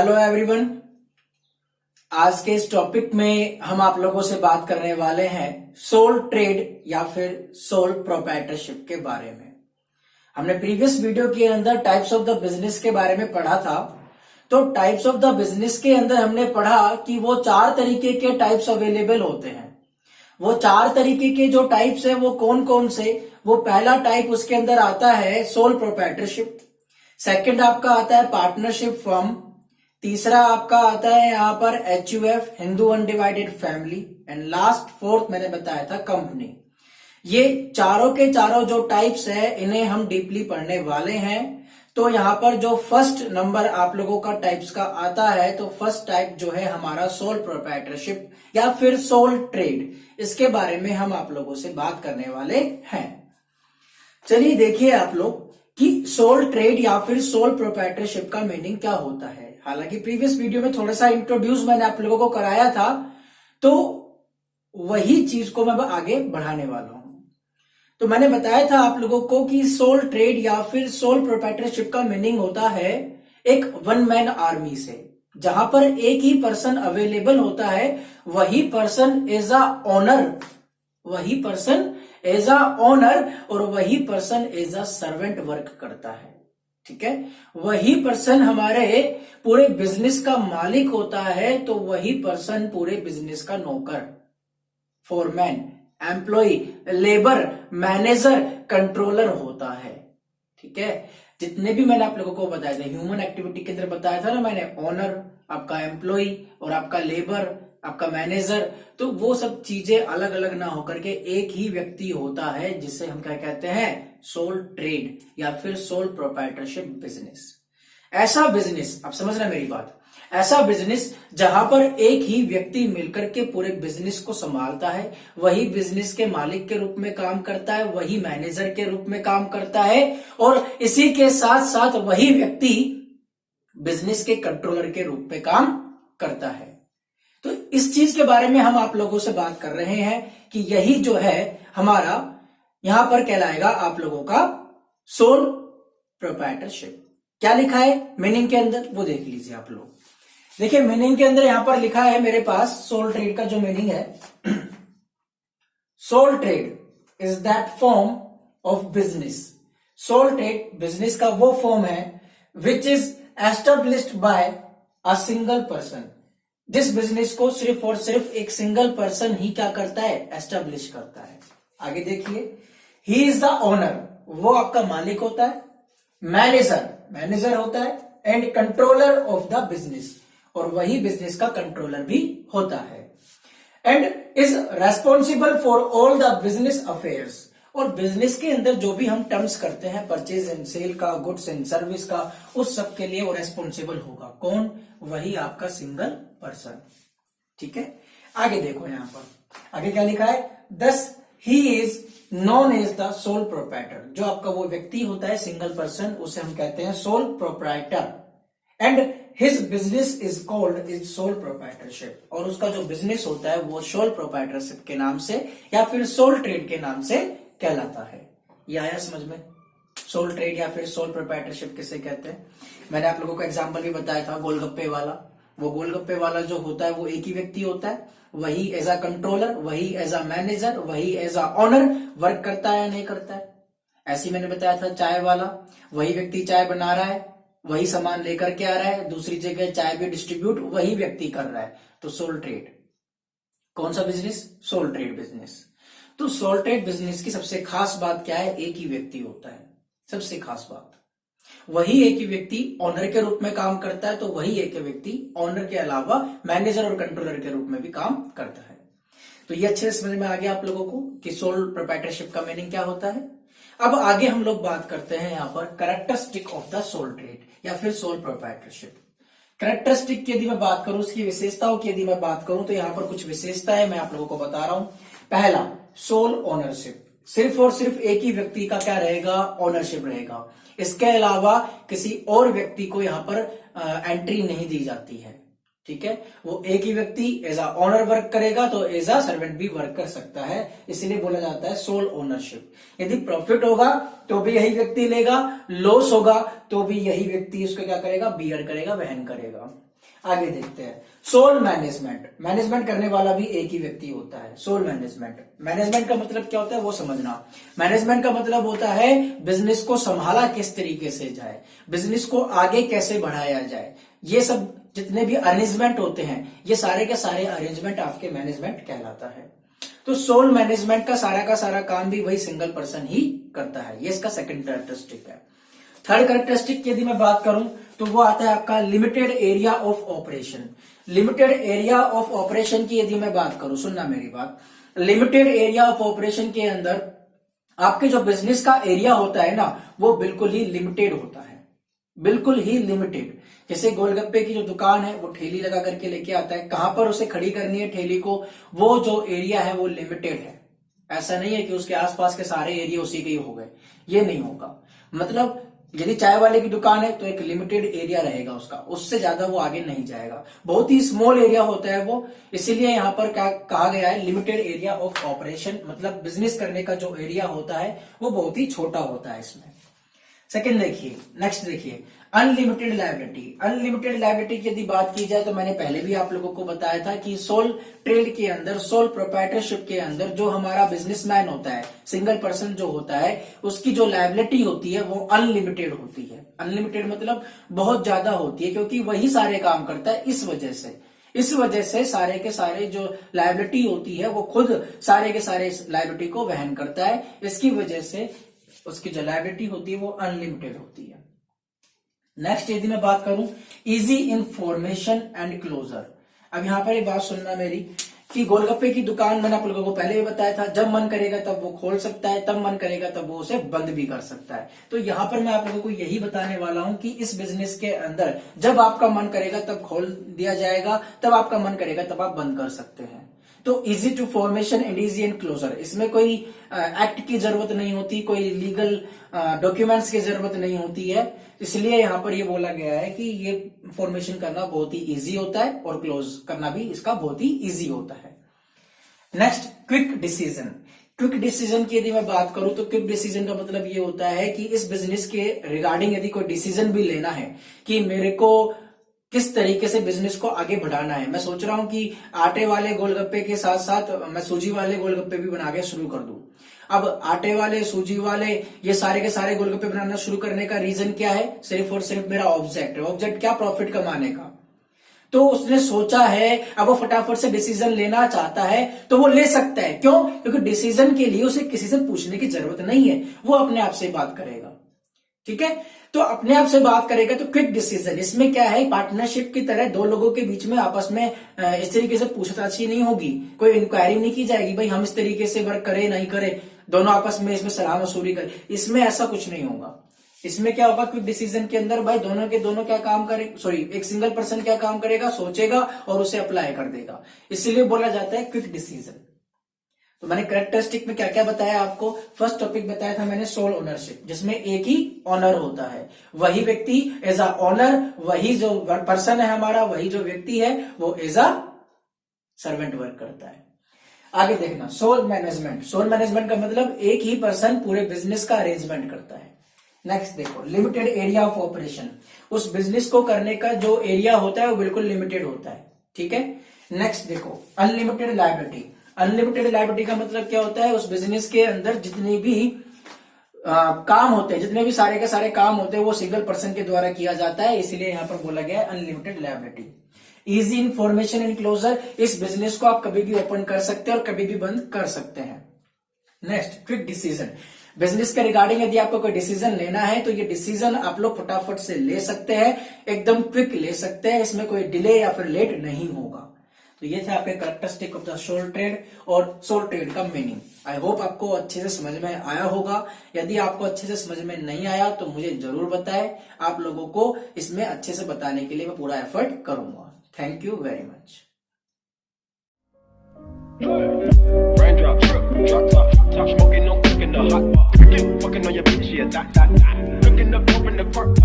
Hello everyone. आज के इस टॉपिक में हम आप लोगों से बात करने वाले हैं सोल ट्रेड या फिर सोल प्रोप्राइटरशिप के बारे में। हमने प्रीवियस वीडियो के अंदर टाइप्स ऑफ द बिजनेस के बारे में पढ़ा था। तो टाइप्स ऑफ द बिजनेस के अंदर हमने पढ़ा कि वो 4 तरीके के टाइप्स अवेलेबल होते हैं। वो 4 तरीके के जो टाइप्स है वो कौन कौन से, वो पहला टाइप उसके अंदर आता है सोल प्रोप्राइटरशिप। सेकंड आपका आता है पार्टनरशिप फर्म। तीसरा आपका आता है यहाँ पर HUF, Hindu undivided family. And last fourth मैंने बताया था कंपनी। ये चारों के चारों जो टाइप्स है इन्हें हम डीपली पढ़ने वाले हैं। तो यहाँ पर जो फर्स्ट नंबर आप लोगों का टाइप्स का आता है, तो फर्स्ट टाइप जो है हमारा सोल प्रोप्राइटरशिप या फिर सोल ट्रेड, इसके बारे में हम आप लोगों से बात करने वाले हैं। चलिए देखिए आप लोग कि सोल ट्रेड या फिर सोल प्रोप्राइटरशिप का मीनिंग क्या होता है। हालांकि प्रीवियस वीडियो में थोड़ा सा इंट्रोड्यूस मैंने आप लोगों को कराया था, तो वही चीज को मैं आगे बढ़ाने वाला हूं। तो मैंने बताया था आप लोगों को कि सोल ट्रेड या फिर सोल प्रोप्राइटरशिप का मीनिंग होता है एक वन मैन आर्मी से, जहां पर एक ही पर्सन अवेलेबल होता है। वही पर्सन एज अ ऑनर, वही पर्सन एज अ ऑनर और वही person as a servant work करता है। ठीक है, वही पर्सन हमारे पूरे बिजनेस का मालिक होता है, तो वही पर्सन पूरे बिजनेस का नौकर, foreman, employ, labour, manager, controller होता है। ठीक है, जितने भी मैंने आप लोगों को बताया था ह्यूमन एक्टिविटी के अंदर बताया था ना मैंने, ऑनर, आपका एम्प्लॉय और आपका लेबर, आपका मैनेजर, तो वो सब चीजें अलग अलग ना होकर के एक ही व्यक्ति होता है, जिसे हम क्या कहते हैं, सोल ट्रेड या फिर सोल प्रोप्राइटरशिप बिजनेस। ऐसा बिजनेस, आप समझ रहे हैं मेरी बात, ऐसा बिजनेस जहां पर एक ही व्यक्ति मिलकर के पूरे बिजनेस को संभालता है, वही बिजनेस के मालिक के रूप में काम करता है, वही मैनेजर के रूप में काम करता है, और इसी के साथ साथ वही व्यक्ति बिजनेस के कंट्रोलर के रूप में काम करता है। तो इस चीज के बारे में हम आप लोगों से बात कर रहे हैं कि यही जो है हमारा यहां पर कहलाएगा आप लोगों का सोल प्रोप्राइटरशिप। क्या लिखा है मीनिंग के अंदर वो देख लीजिए आप लोग। देखिए मीनिंग के अंदर यहां पर लिखा है मेरे पास सोल ट्रेड का जो मीनिंग है, sole trade is that form of business. Sole trade business का वो फॉर्म है which is established by a single person, जिस बिजनेस को सिर्फ और सिर्फ एक सिंगल पर्सन ही क्या करता है, एस्टेब्लिश करता है। आगे देखिए, ही इज द ओनर, वो आपका मालिक होता है, मैनेजर, मैनेजर होता है, and controller of the business, और वही बिजनेस का कंट्रोलर भी होता है, and is responsible for all the business affairs, और बिजनेस के अंदर जो भी हम टर्म्स करते हैं, परचेज एंड सेल का, गुड्स एंड सर्विस का, उस सब के लिए वो रेस्पॉन्सिबल होगा। कौन? वही आपका सिंगल पर्सन। ठीक है, आगे देखो यहां पर आगे क्या लिखा है, thus he is known as the sole proprietor, जो आपका वो व्यक्ति होता है सिंगल पर्सन, उसे हम कहते हैं sole proprietor, and his business is called is sole proprietorship, और उसका जो बिजनेस होता है वो सोल प्रोप्राइटरशिप के नाम से या फिर सोल ट्रेड के नाम से कहलाता है। ये आया समझ में? सोल ट्रेड या फिर सोल प्रोप्राइटरशिप किसे कहते हैं? मैंने आप लोगों को एग्जांपल भी बताया था गोलगप्पे वाला। वो गोलगप्पे वाला जो होता है वो एक ही व्यक्ति होता है, वही एज अ कंट्रोलर, वही एज अ मैनेजर, वही एज अ ऑनर वर्क करता है या नहीं करता है। ऐसे मैंने बताया था चाय वाला, वही व्यक्ति चाय बना रहा है, वही सामान लेकर के आ रहा है, दूसरी जगह चाय भी डिस्ट्रीब्यूट वही व्यक्ति कर रहा है। तो सोल ट्रेड कौन सा बिजनेस? Sole trade business. तो सोल ट्रेड बिजनेस की सबसे खास बात क्या है? एक ही व्यक्ति होता है, सबसे खास बात। वही एक ही व्यक्ति ऑनर के रूप में काम करता है, तो वही एक व्यक्ति ऑनर के अलावा मैनेजर और कंट्रोलर के रूप में भी काम करता है। तो ये अच्छे से समझ में आ गया आप लोगों को कि सोल प्रोप्राइटरशिप का मीनिंग क्या होता है। अब आगे हम लोग बात करते हैं यहां पर characteristic of the sole trade या फिर सोल प्रोप्राइटरशिप। कैरेक्टरिस्टिक की यदि मैं बात करूं, उसकी विशेषताओं की यदि मैं बात करूं, तो यहां पर कुछ विशेषताएं मैं आप लोगों को बता रहा हूं। पहला, सोल ओनरशिप, सिर्फ और सिर्फ एक ही व्यक्ति का क्या रहेगा? ऑनरशिप रहेगा। इसके अलावा किसी और व्यक्ति को यहां पर एंट्री नहीं दी जाती है। ठीक है, वो एक ही व्यक्ति एज अ ऑनर वर्क करेगा, तो एज अ सर्वेंट भी वर्क कर सकता है, इसीलिए बोला जाता है सोल ओनरशिप। यदि प्रॉफिट होगा तो भी यही व्यक्ति लेगा, लॉस होगा तो भी यही व्यक्ति उसको क्या करेगा? बियर करेगा, वहन करेगा। आगे देखते हैं सोल मैनेजमेंट। मैनेजमेंट करने वाला भी एक ही व्यक्ति होता है, सोल मैनेजमेंट। मैनेजमेंट का मतलब क्या होता है वो समझना। मैनेजमेंट का मतलब होता है बिजनेस को संभाला किस तरीके से जाए, बिजनेस को आगे कैसे बढ़ाया जाए। ये सब जितने भी अरेंजमेंट होते हैं, ये सारे के सारे अरेंजमेंट आपके मैनेजमेंट कहलाता है। तो सोल मैनेजमेंट का सारा काम भी वही सिंगल पर्सन ही करता है। ये इसका सेकंड कैरेक्टरिस्टिक है। थर्ड कैरेक्टरिस्टिक की यदि मैं बात करूं तो वो आता है आपका limited area of operation. Limited area of operation की यदि मैं बात करूं, सुनना मेरी बात, लिमिटेड एरिया ऑफ ऑपरेशन के अंदर आपके जो बिजनेस का एरिया होता है ना, वो बिल्कुल ही लिमिटेड होता है, बिल्कुल ही लिमिटेड। जैसे गोलगप्पे की जो दुकान है वो ठेली लगा करके लेके आता है, कहां पर उसे खड़ी करनी है ठेली को, वो जो एरिया है वो लिमिटेड है। ऐसा नहीं है कि उसके आसपास के सारे एरिया उसी के ही हो गए, ये नहीं होगा। मतलब यदि चाय वाले की दुकान है तो एक लिमिटेड एरिया रहेगा उसका, उससे ज्यादा वो आगे नहीं जाएगा, बहुत ही स्मॉल एरिया होता है वो। इसीलिए यहां पर क्या कहा गया है, लिमिटेड एरिया ऑफ ऑपरेशन, मतलब बिजनेस करने का जो एरिया होता है वो बहुत ही छोटा होता है इसमें। सेकंड देखिए, नेक्स्ट देखिए अनलिमिटेड लायबिलिटी। अनलिमिटेड लायबिलिटी की यदि बात की जाए तो मैंने पहले भी आप लोगों को बताया था कि सोल ट्रेड के अंदर, सोल प्रोप्राइटरशिप के अंदर जो हमारा बिजनेसमैन होता है, सिंगल पर्सन जो होता है, उसकी जो लायबिलिटी होती है वो अनलिमिटेड होती है। अनलिमिटेड मतलब बहुत ज्यादा होती है, क्योंकि वही सारे काम करता है। इस वजह से सारे के सारे जो लायबिलिटी होती है वो खुद सारे के सारे लायबिलिटी को वहन करता है। इसकी वजह से उसकी जो लायबिलिटी होती है वो अनलिमिटेड होती है। नेक्स्ट यदि मैं बात करूं इजी इंफॉर्मेशन एंड क्लोजर। अब यहां पर एक बात सुनना मेरी कि गोलगप्पे की दुकान मैंने आप लोगों को पहले भी बताया था, जब मन करेगा तब वो खोल सकता है, तब मन करेगा तब वो उसे बंद भी कर सकता है। तो यहां पर मैं आप लोगों को यही बताने वाला हूं कि इस बिजनेस के अंदर जब आपका मन करेगा तब खोल दिया जाएगा, तब आपका मन करेगा तब आप बंद कर सकते हैं। तो easy to formation and easy and closure, इसमें कोई एक्ट की जरूरत नहीं होती, कोई लीगल डॉक्यूमेंट्स की जरूरत नहीं होती है। इसलिए यहां पर ये बोला गया है कि ये फॉर्मेशन करना बहुत ही इजी होता है और क्लोज करना भी इसका बहुत ही इजी होता है। Next quick decision. Quick decision की यदि मैं बात करूं तो क्विक डिसीजन का मतलब ये होता है कि इस बिजनेस के रिगार्डिंग यदि कोई डिसीजन भी लेना है कि मेरे को किस तरीके से बिजनेस को आगे बढ़ाना है। मैं सोच रहा हूं कि आटे वाले गोलगप्पे के साथ साथ मैं सूजी वाले गोलगप्पे भी बना के शुरू कर दूं। अब आटे वाले, सूजी वाले, ये सारे के सारे गोलगप्पे बनाना शुरू करने का रीजन क्या है? सिर्फ और सिर्फ मेरा ऑब्जेक्ट है। ऑब्जेक्ट क्या? प्रॉफिट कमाने का। तो उसने सोचा है, अब वो फटाफट से डिसीजन लेना चाहता है तो वो ले सकता है। क्यों? क्योंकि डिसीजन के लिए उसे किसी से पूछने की जरूरत नहीं है, वो अपने आप से बात करेगा। ठीक है, तो अपने आप से बात करेगा तो क्विक डिसीजन। इसमें क्या है, पार्टनरशिप की तरह दो लोगों के बीच में आपस में इस तरीके से पूछताछ ही नहीं होगी, कोई इंक्वायरी नहीं की जाएगी भाई हम इस तरीके से वर्क करें नहीं करें, दोनों आपस में इसमें सलाह मशूरी करें। इसमें ऐसा कुछ नहीं होगा। इसमें क्या होगा, क्विक डिसीजन के अंदर भाई दोनों के दोनों क्या काम करे, सॉरी एक सिंगल पर्सन क्या काम करेगा, सोचेगा और उसे अप्लाई कर देगा। इसीलिए बोला जाता है क्विक डिसीजन। तो मैंने कैरेक्टरिस्टिक में क्या क्या बताया आपको? फर्स्ट टॉपिक बताया था मैंने सोल ओनरशिप, जिसमें एक ही ऑनर होता है, वही व्यक्ति एज अ ऑनर, वही जो पर्सन है हमारा, वही जो व्यक्ति है वो एज अ सर्वेंट वर्क करता है। आगे देखना सोल मैनेजमेंट। सोल मैनेजमेंट का मतलब एक ही पर्सन पूरे बिजनेस का अरेंजमेंट करता है। नेक्स्ट देखो लिमिटेड एरिया ऑफ ऑपरेशन। उस बिजनेस को करने का जो एरिया होता है वो बिल्कुल लिमिटेड होता है। ठीक है, नेक्स्ट देखो अनलिमिटेड लायबिलिटी। अनलिमिटेड लायबिलिटी का मतलब क्या होता है, उस बिजनेस के अंदर जितने भी काम होते हैं, जितने भी सारे के सारे काम होते हैं वो सिंगल पर्सन के द्वारा किया जाता है। इसीलिए यहां पर बोला गया है unlimited liability. Easy information and closure. इस बिजनेस को आप कभी भी ओपन कर सकते हैं और कभी भी बंद कर सकते हैं। Next quick decision. बिजनेस के रिगार्डिंग यदि आपको कोई डिसीजन लेना है तो ये डिसीजन आप लोग फटाफट से ले सकते हैं, एकदम क्विक ले सकते हैं, इसमें कोई डिले या फिर लेट नहीं होगा। तो ये थे आपके characteristic of the sole trade और सोल ट्रेड का मीनिंग। आई होप आपको अच्छे से समझ में आया होगा। यदि आपको अच्छे से समझ में नहीं आया तो मुझे जरूर बताएं, आप लोगों को इसमें अच्छे से बताने के लिए मैं पूरा एफर्ट करूंगा। Thank you very much. Raindrop, drop top, top smoking, no cooking the hot pot. Fucking on your bitch, yeah, that. Cooking up, open the park,